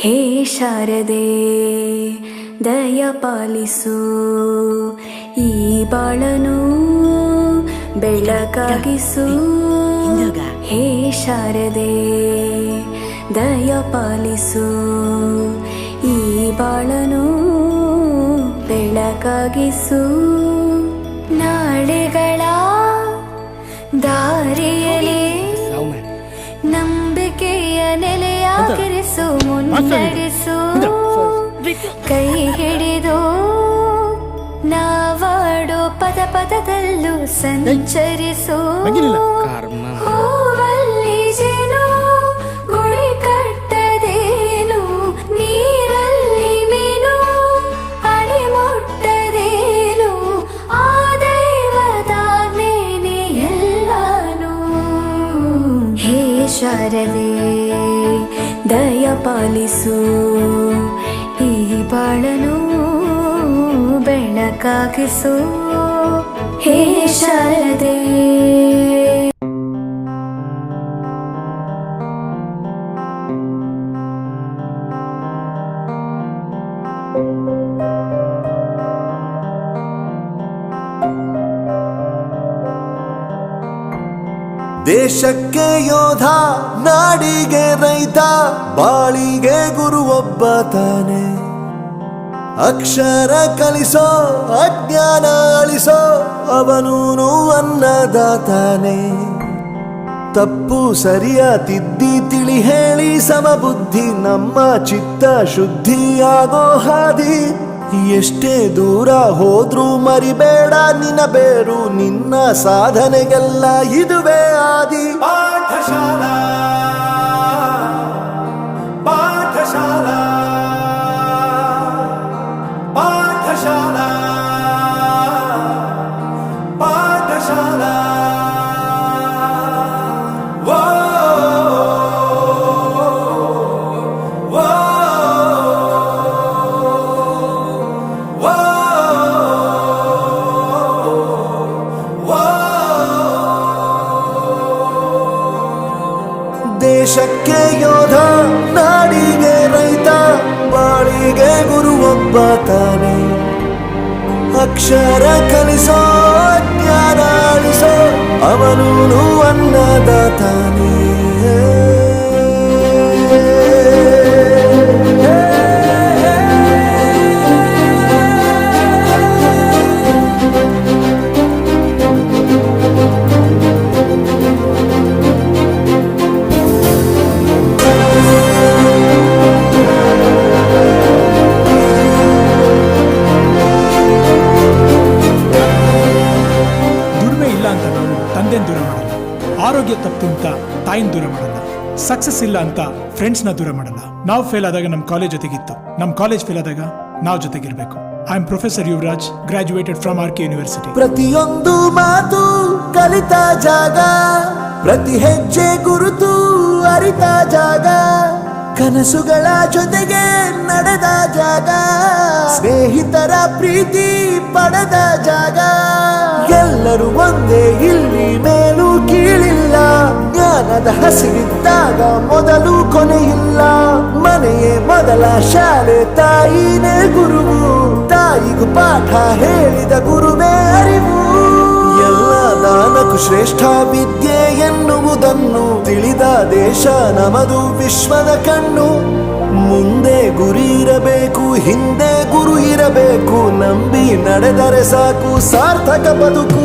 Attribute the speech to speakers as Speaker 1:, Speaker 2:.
Speaker 1: ಹೇ ಶಾರದೆ ದಯ ಪಾಲಿಸು, ಈ ಬಾಳನು ಬೆಳಕಾಗಿಸು. ಹೇ ಶಾರದೆ ದಯ ಪಾಲಿಸು, ಈ ಬಾಳನು ಬೆಳಕಾಗಿಸು. ನಾಳೆಗಳ ದಾರಿಯಲ್ಲಿ ನಂಬಿಕೆಯ ನೆಲೆಯಾಗಿರಿಸು, ಮುನ್ನಡೆಸು. ಕೈ ಹಿಡಿದು ನಾವಾಡೋ ಪದ ಪದದಲ್ಲೂ ಸಂಚರಿಸು. ಹೂವಲ್ಲಿ ಜೇನು ಗುಳಿ ಕಟ್ಟದೇನು, ನೀರಲ್ಲಿ ಮೀನು ಅಡಿ ಮುಟ್ಟದೇನು, ಆ ದೈವದಾಜ್ಞೆನೇ ಎಲ್ಲಾನು. ಹೇ ಶಾರದೆ ದಯ ಪಾಲಿಸು, ಈ ಬಾಳನು ಬೆಳಕಾಗಿಸು. ಹೇ ಶಾರದೆ
Speaker 2: ದೇಶಕ್ಕೆ ಯೋಧ, ನಾಡಿಗೆ ರೈತ, ಬಾಳಿಗೆ ಗುರು ಒಬ್ಬ ತಾನೆ. ಅಕ್ಷರ ಕಲಿಸೋ, ಅಜ್ಞಾನ ಅಳಿಸೋ, ಅವನೂನು ಅನ್ನದಾತಾನೆ. ತಪ್ಪು ಸರಿಯ ತಿದ್ದಿ ತಿಳಿ ಹೇಳಿ ಸಮಬುದ್ಧಿ, ನಮ್ಮ ಚಿತ್ತ ಶುದ್ಧಿಯಾಗೋ ಹಾದಿ. ಎಷ್ಟೇ ದೂರ ಹೋದ್ರೂ ಮರಿಬೇಡ ನಿನ್ನ ಬೇರು, ನಿನ್ನ ಸಾಧನೆಗೆಲ್ಲ ಇದುವೇ ಆದಿ. ಪಾಠಶಾಲಾ ಪಾಠಶಾಲಾ ಪಾಠಶಾಲಾ ಪಾಠಶಾಲಾ. ದೇಶಕ್ಕೆ ಯೋಧ, ನಾಡಿಗೆ ರೈತ, ಬಾಳಿಗೆ ಗುರು ಒಬ್ಬ ತಾನೆ. ಅಕ್ಷರ ಕಲಿಸೋ, ಜ್ಞಾನ ಅಳಿಸೋ, ಅವನೂನು ಅನ್ನದಾತಾನೆ.
Speaker 3: ದೂರ ಮಾಡಲ್ಲ, ಆರೋಗ್ಯ ತಪ್ಪು ಅಂತ ತಾಯಿನ ದೂರ ಮಾಡಲ್ಲ, ಸಕ್ಸಸ್ ಇಲ್ಲ ಅಂತ ಫ್ರೆಂಡ್ಸ್ನ ದೂರ ಮಾಡಲ್ಲ. ನಾವು ಫೇಲ್ ಆದಾಗ ನಮ್ಮ ಕಾಲೇಜ್ ಜೊತೆಗಿತ್ತು, ನಮ್ಮ ಕಾಲೇಜ್ ಫೇಲ್ ಆದಾಗ ನಾವು ಜೊತೆಗಿರ್ಬೇಕು. I am professor Yuvraj, graduated from R K university.
Speaker 2: ಪ್ರತಿಯೊಂದು ಮಾತು ಕಲಿತ ಜಾಗ, ಪ್ರತಿ ಹೆಜ್ಜೆ ಗುರುತು ಅರಿತ ಜಾಗ, ಕನಸುಗಳ ಜೊತೆಗೆ ನಡೆದ ಜಾಗ, ಸ್ನೇಹಿತರ ಪ್ರೀತಿ ಪಡೆದ ಜಾಗ. ಎಲ್ಲರೂ ಒಂದೇ, ಇಲ್ಲಿ ಮೇಲೂ ಕೀಳಿಲ್ಲ, ಜ್ಞಾನದ ಹಸಿವಿದ್ದಾಗ ಮೊದಲು ಕೊನೆಯಿಲ್ಲ. ಮನೆಯೇ ಮೊದಲ ಶಾಲೆ, ತಾಯಿನೇ ಗುರುವು, ತಾಯಿಗೂ ಪಾಠ ಹೇಳಿದ ಗುರುವೇ ಅರಿವು. ಎಲ್ಲ ದಾನಕ್ಕೂ ಶ್ರೇಷ್ಠ ವಿದ್ಯೆ ಎನ್ನುವುದನ್ನು ತಿಳಿದ ದೇಶ ನಮದು, ವಿಶ್ವದ ಕಣ್ಣು. ಮುಂದೆ ಗುರಿ ಇರಬೇಕು, ಹಿಂದೆ ಗುರು ಇರಬೇಕು, ನಂಬಿ ನಡೆದರೆ ಸಾಕು ಸಾರ್ಥಕ ಬದುಕು.